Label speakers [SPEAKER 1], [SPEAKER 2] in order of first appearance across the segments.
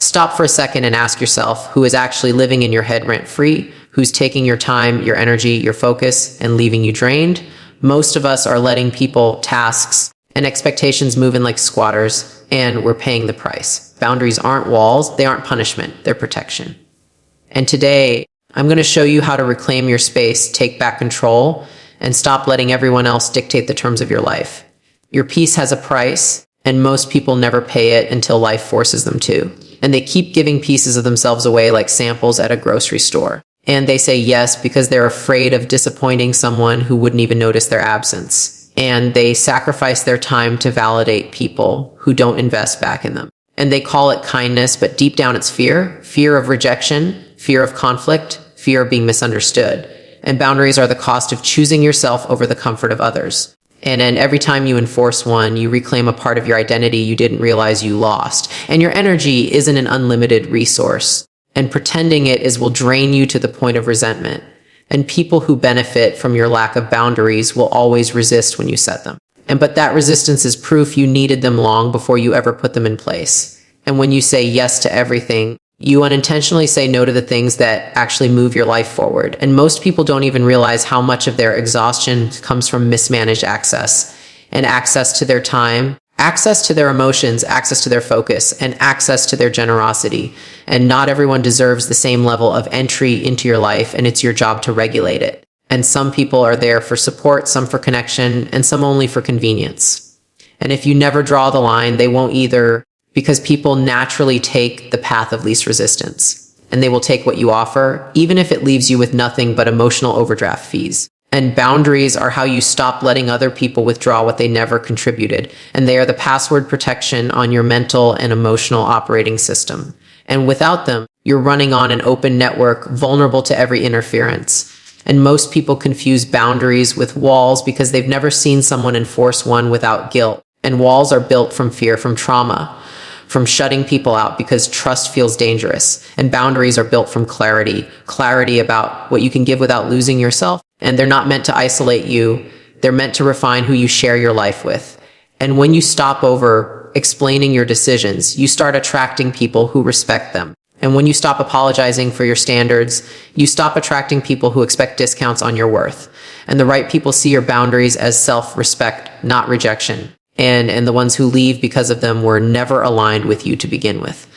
[SPEAKER 1] Stop for a second and ask yourself who is actually living in your head rent-free, who's taking your time, your energy, your focus, and leaving you drained. Most of us are letting people, tasks, and expectations move in like squatters, and we're paying the price. Boundaries aren't walls, they aren't punishment, they're protection. And today, I'm going to show you how to reclaim your space, take back control, and stop letting everyone else dictate the terms of your life. Your peace has a price, and most people never pay it until life forces them to. And they keep giving pieces of themselves away like samples at a grocery store. And they say yes because they're afraid of disappointing someone who wouldn't even notice their absence. And they sacrifice their time to validate people who don't invest back in them. And they call it kindness, but deep down it's fear. Fear of rejection, fear of conflict, fear of being misunderstood. And boundaries are the cost of choosing yourself over the comfort of others. And then every time you enforce one, you reclaim a part of your identity you didn't realize you lost. And your energy isn't an unlimited resource. And pretending it will drain you to the point of resentment. And people who benefit from your lack of boundaries will always resist when you set them. But that resistance is proof you needed them long before you ever put them in place. And when you say yes to everything, you unintentionally say no to the things that actually move your life forward. And most people don't even realize how much of their exhaustion comes from mismanaged access. And access to their time, access to their emotions, access to their focus, and access to their generosity. And not everyone deserves the same level of entry into your life, and it's your job to regulate it. And some people are there for support, some for connection, and some only for convenience. And if you never draw the line, they won't either, because people naturally take the path of least resistance. And they will take what you offer, even if it leaves you with nothing but emotional overdraft fees. And boundaries are how you stop letting other people withdraw what they never contributed. And they are the password protection on your mental and emotional operating system. And without them, you're running on an open network, vulnerable to every interference. And most people confuse boundaries with walls because they've never seen someone enforce one without guilt. And walls are built from fear, from trauma, from shutting people out because trust feels dangerous. And boundaries are built from clarity about what you can give without losing yourself. And they're not meant to isolate you. They're meant to refine who you share your life with. And when you stop over explaining your decisions, you start attracting people who respect them. And when you stop apologizing for your standards, you stop attracting people who expect discounts on your worth. And the right people see your boundaries as self-respect, not rejection. And the ones who leave because of them were never aligned with you to begin with.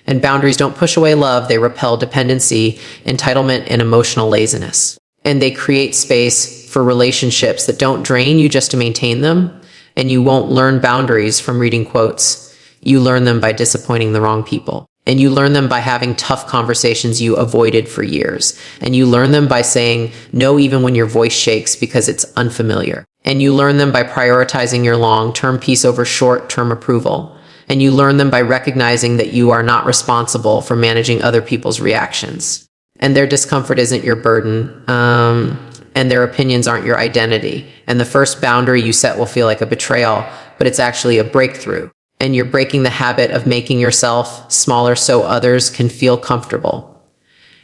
[SPEAKER 1] And boundaries don't push away love, they repel dependency, entitlement, and emotional laziness. And they create space for relationships that don't drain you just to maintain them. And you won't learn boundaries from reading quotes. You learn them by disappointing the wrong people. And you learn them by having tough conversations you avoided for years. And you learn them by saying no even when your voice shakes because it's unfamiliar. And you learn them by prioritizing your long-term peace over short-term approval. And you learn them by recognizing that you are not responsible for managing other people's reactions. And their discomfort isn't your burden, and their opinions aren't your identity. And the first boundary you set will feel like a betrayal, but it's actually a breakthrough. And you're breaking the habit of making yourself smaller so others can feel comfortable.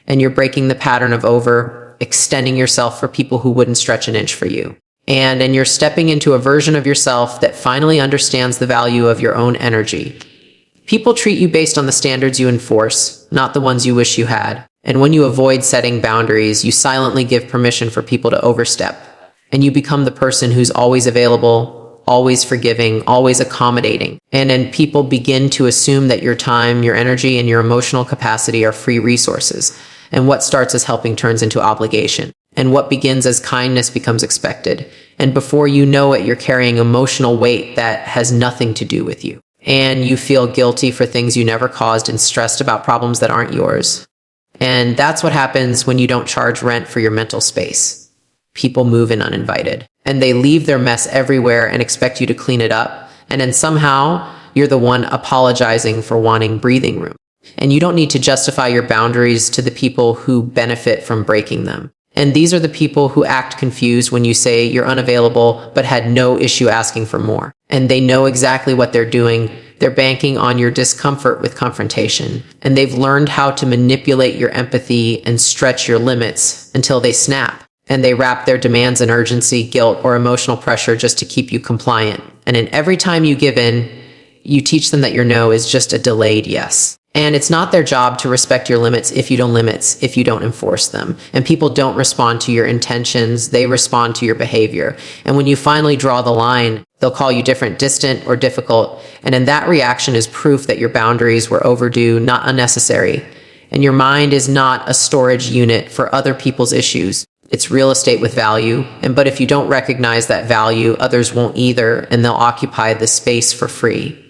[SPEAKER 1] And you're breaking the pattern of overextending yourself for people who wouldn't stretch an inch for you. And you're stepping into a version of yourself that finally understands the value of your own energy. People treat you based on the standards you enforce, not the ones you wish you had. And when you avoid setting boundaries, you silently give permission for people to overstep. And you become the person who's always available, always forgiving, always accommodating. And then people begin to assume that your time, your energy, and your emotional capacity are free resources. And what starts as helping turns into obligation. And what begins as kindness becomes expected. And before you know it, you're carrying emotional weight that has nothing to do with you. And you feel guilty for things you never caused and stressed about problems that aren't yours. And that's what happens when you don't charge rent for your mental space. People move in uninvited. And they leave their mess everywhere and expect you to clean it up. And then somehow, you're the one apologizing for wanting breathing room. And you don't need to justify your boundaries to the people who benefit from breaking them. And these are the people who act confused when you say you're unavailable but had no issue asking for more. And they know exactly what they're doing. They're banking on your discomfort with confrontation. And they've learned how to manipulate your empathy and stretch your limits until they snap. And they wrap their demands in urgency, guilt, or emotional pressure just to keep you compliant. And in every time you give in, you teach them that your no is just a delayed yes. And it's not their job to respect your limits if you don't enforce them. And people don't respond to your intentions, they respond to your behavior. And when you finally draw the line, they'll call you different, distant, or difficult. And in that reaction is proof that your boundaries were overdue, not unnecessary. And your mind is not a storage unit for other people's issues. It's real estate with value. But if you don't recognize that value, others won't either, and they'll occupy the space for free.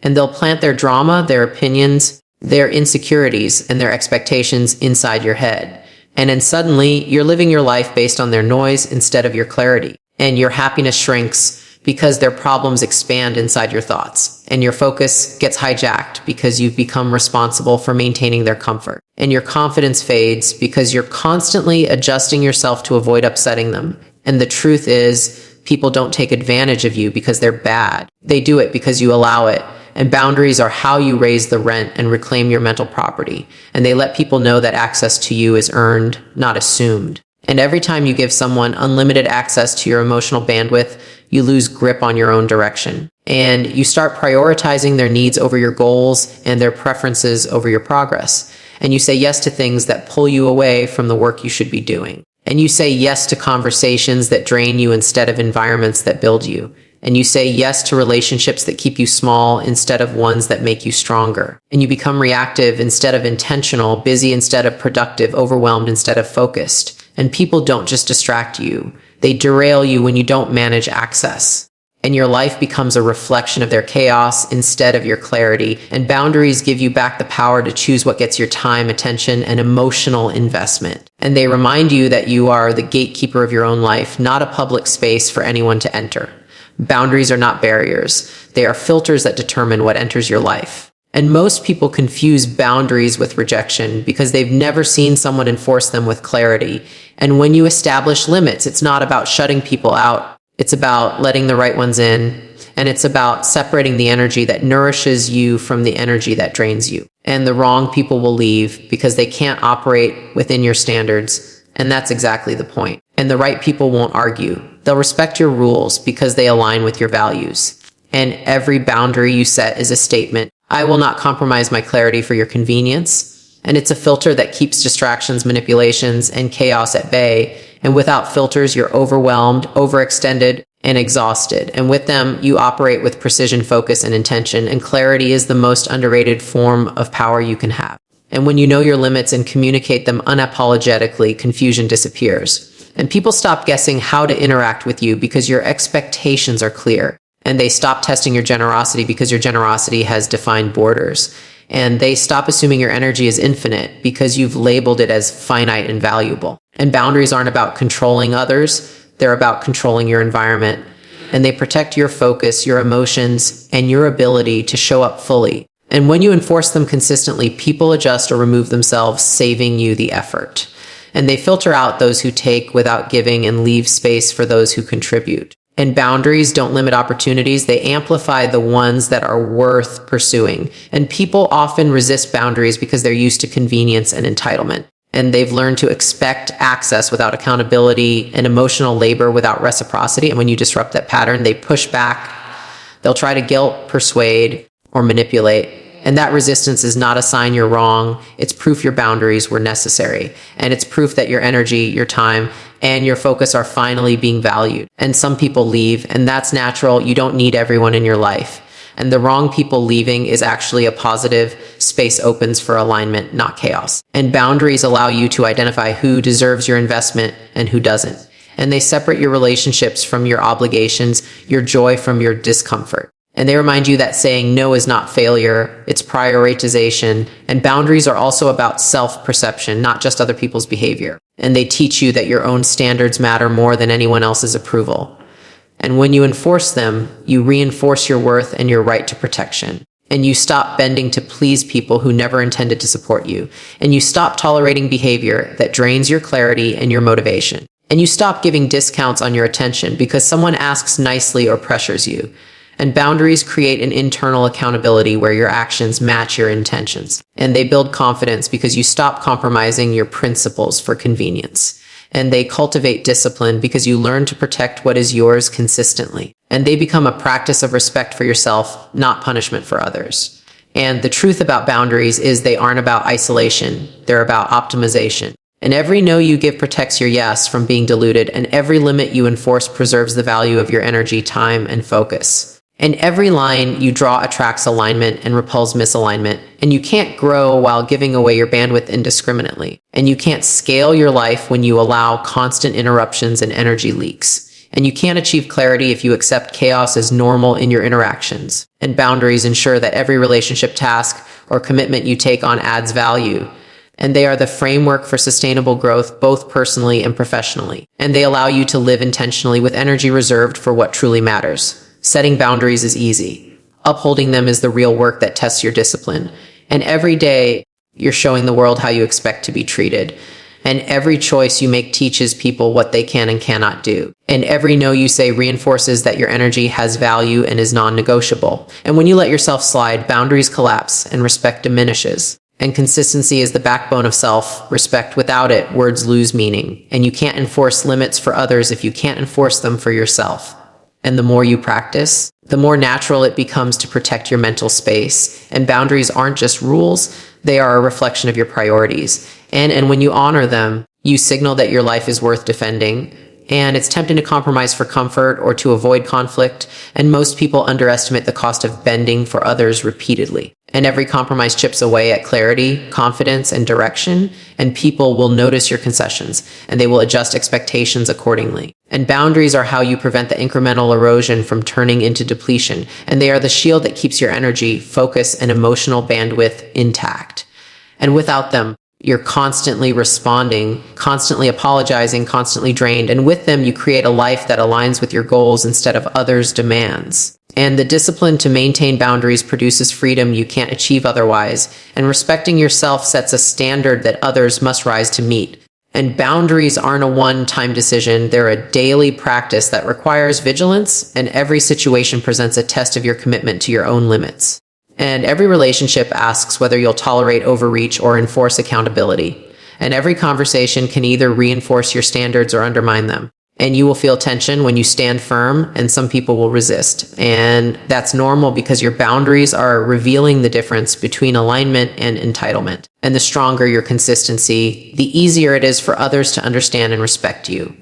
[SPEAKER 1] And they'll plant their drama, their opinions, their insecurities, and their expectations inside your head. And then suddenly, you're living your life based on their noise instead of your clarity. And your happiness shrinks because their problems expand inside your thoughts. And your focus gets hijacked because you've become responsible for maintaining their comfort. And your confidence fades because you're constantly adjusting yourself to avoid upsetting them. And the truth is, people don't take advantage of you because they're bad. They do it because you allow it. And boundaries are how you raise the rent and reclaim your mental property. And they let people know that access to you is earned, not assumed. And every time you give someone unlimited access to your emotional bandwidth, you lose grip on your own direction. And you start prioritizing their needs over your goals and their preferences over your progress. And you say yes to things that pull you away from the work you should be doing. And you say yes to conversations that drain you instead of environments that build you. And you say yes to relationships that keep you small instead of ones that make you stronger. And you become reactive instead of intentional, busy instead of productive, overwhelmed instead of focused. And people don't just distract you. They derail you when you don't manage access. And your life becomes a reflection of their chaos instead of your clarity. And boundaries give you back the power to choose what gets your time, attention, and emotional investment. And they remind you that you are the gatekeeper of your own life, not a public space for anyone to enter. Boundaries are not barriers. They are filters that determine what enters your life. And most people confuse boundaries with rejection because they've never seen someone enforce them with clarity. And when you establish limits, it's not about shutting people out. It's about letting the right ones in. And it's about separating the energy that nourishes you from the energy that drains you. And the wrong people will leave because they can't operate within your standards. And that's exactly the point. And the right people won't argue. They'll respect your rules because they align with your values. And every boundary you set is a statement. I will not compromise my clarity for your convenience. And it's a filter that keeps distractions, manipulations, and chaos at bay. And without filters, you're overwhelmed, overextended, and exhausted. And with them, you operate with precision, focus, and intention. And clarity is the most underrated form of power you can have. And when you know your limits and communicate them unapologetically, confusion disappears. And people stop guessing how to interact with you because your expectations are clear. And they stop testing your generosity because your generosity has defined borders. And they stop assuming your energy is infinite because you've labeled it as finite and valuable. And boundaries aren't about controlling others. They're about controlling your environment. And they protect your focus, your emotions, and your ability to show up fully. And when you enforce them consistently, people adjust or remove themselves, saving you the effort. And they filter out those who take without giving and leave space for those who contribute. And boundaries don't limit opportunities, they amplify the ones that are worth pursuing. And people often resist boundaries because they're used to convenience and entitlement. And they've learned to expect access without accountability and emotional labor without reciprocity. And when you disrupt that pattern, they push back. They'll try to guilt, persuade, or manipulate. And that resistance is not a sign you're wrong. It's proof your boundaries were necessary. And it's proof that your energy, your time, and your focus are finally being valued. And some people leave, and that's natural. You don't need everyone in your life. And the wrong people leaving is actually a positive. Space opens for alignment, not chaos. And boundaries allow you to identify who deserves your investment and who doesn't. And they separate your relationships from your obligations, your joy from your discomfort. And they remind you that saying no is not failure, it's prioritization. And boundaries are also about self-perception, not just other people's behavior. And they teach you that your own standards matter more than anyone else's approval. And when you enforce them, you reinforce your worth and your right to protection. And you stop bending to please people who never intended to support you. And you stop tolerating behavior that drains your clarity and your motivation. And you stop giving discounts on your attention because someone asks nicely or pressures you. And boundaries create an internal accountability where your actions match your intentions. And they build confidence because you stop compromising your principles for convenience. And they cultivate discipline because you learn to protect what is yours consistently. And they become a practice of respect for yourself, not punishment for others. And the truth about boundaries is they aren't about isolation, they're about optimization. And every no you give protects your yes from being diluted, and every limit you enforce preserves the value of your energy, time, and focus. And every line you draw attracts alignment and repels misalignment, and you can't grow while giving away your bandwidth indiscriminately. And you can't scale your life when you allow constant interruptions and energy leaks. And you can't achieve clarity if you accept chaos as normal in your interactions. And boundaries ensure that every relationship, task, or commitment you take on adds value. And they are the framework for sustainable growth, both personally and professionally. And they allow you to live intentionally with energy reserved for what truly matters. Setting boundaries is easy. Upholding them is the real work that tests your discipline. And every day, you're showing the world how you expect to be treated. And every choice you make teaches people what they can and cannot do. And every no you say reinforces that your energy has value and is non-negotiable. And when you let yourself slide, boundaries collapse and respect diminishes. And consistency is the backbone of self-respect. Without it, words lose meaning. And you can't enforce limits for others if you can't enforce them for yourself. And the more you practice, the more natural it becomes to protect your mental space. And boundaries aren't just rules, they are a reflection of your priorities. And when you honor them, you signal that your life is worth defending. And it's tempting to compromise for comfort or to avoid conflict. And most people underestimate the cost of bending for others repeatedly. And every compromise chips away at clarity, confidence, and direction. And people will notice your concessions, and they will adjust expectations accordingly. And boundaries are how you prevent the incremental erosion from turning into depletion. And they are the shield that keeps your energy, focus, and emotional bandwidth intact. And without them, you're constantly responding, constantly apologizing, constantly drained. And with them, you create a life that aligns with your goals instead of others' demands. And the discipline to maintain boundaries produces freedom you can't achieve otherwise. And respecting yourself sets a standard that others must rise to meet. And boundaries aren't a one-time decision. They're a daily practice that requires vigilance, and every situation presents a test of your commitment to your own limits. And every relationship asks whether you'll tolerate overreach or enforce accountability. And every conversation can either reinforce your standards or undermine them. And you will feel tension when you stand firm, and some people will resist. And that's normal because your boundaries are revealing the difference between alignment and entitlement. And the stronger your consistency, the easier it is for others to understand and respect you.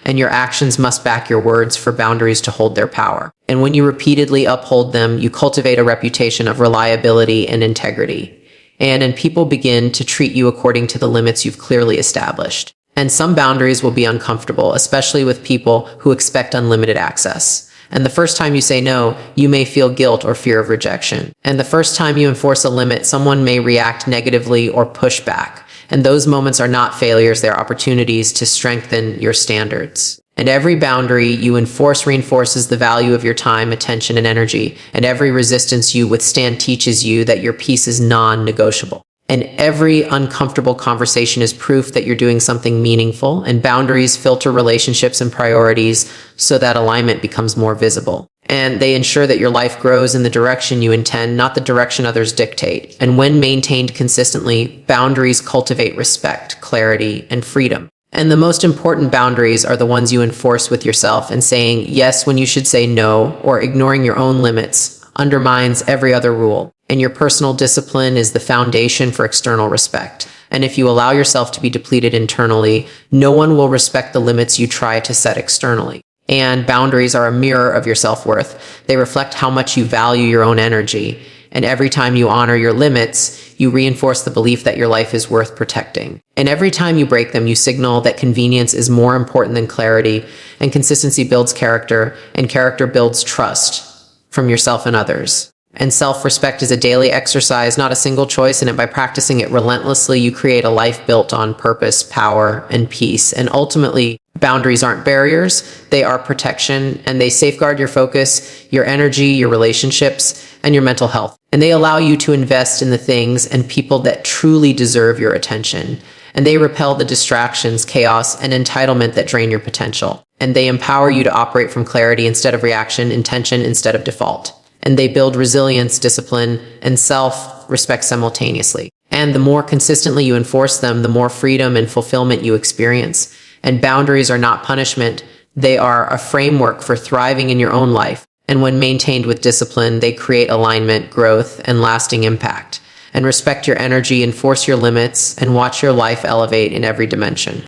[SPEAKER 1] And your actions must back your words for boundaries to hold their power. And when you repeatedly uphold them, you cultivate a reputation of reliability and integrity. And people begin to treat you according to the limits you've clearly established. And some boundaries will be uncomfortable, especially with people who expect unlimited access. And the first time you say no, you may feel guilt or fear of rejection. And the first time you enforce a limit, someone may react negatively or push back. And those moments are not failures, they're opportunities to strengthen your standards. And every boundary you enforce reinforces the value of your time, attention, and energy. And every resistance you withstand teaches you that your peace is non-negotiable. And every uncomfortable conversation is proof that you're doing something meaningful. And boundaries filter relationships and priorities so that alignment becomes more visible. And they ensure that your life grows in the direction you intend, not the direction others dictate. And when maintained consistently, boundaries cultivate respect, clarity, and freedom. And the most important boundaries are the ones you enforce with yourself, and saying yes when you should say no, or ignoring your own limits undermines every other rule. And your personal discipline is the foundation for external respect. And if you allow yourself to be depleted internally, no one will respect the limits you try to set externally. And boundaries are a mirror of your self-worth. They reflect how much you value your own energy. And every time you honor your limits, you reinforce the belief that your life is worth protecting. And every time you break them, you signal that convenience is more important than clarity, and consistency builds character, and character builds trust from yourself and others. And self-respect is a daily exercise, not a single choice, and by practicing it relentlessly, you create a life built on purpose, power, and peace. And ultimately, boundaries aren't barriers, they are protection, and they safeguard your focus, your energy, your relationships, and your mental health. And they allow you to invest in the things and people that truly deserve your attention. And they repel the distractions, chaos, and entitlement that drain your potential. And they empower you to operate from clarity instead of reaction, intention instead of default. And they build resilience, discipline, and self-respect simultaneously. And the more consistently you enforce them, the more freedom and fulfillment you experience. And boundaries are not punishment. They are a framework for thriving in your own life. And when maintained with discipline, they create alignment, growth, and lasting impact. And respect your energy, enforce your limits, and watch your life elevate in every dimension.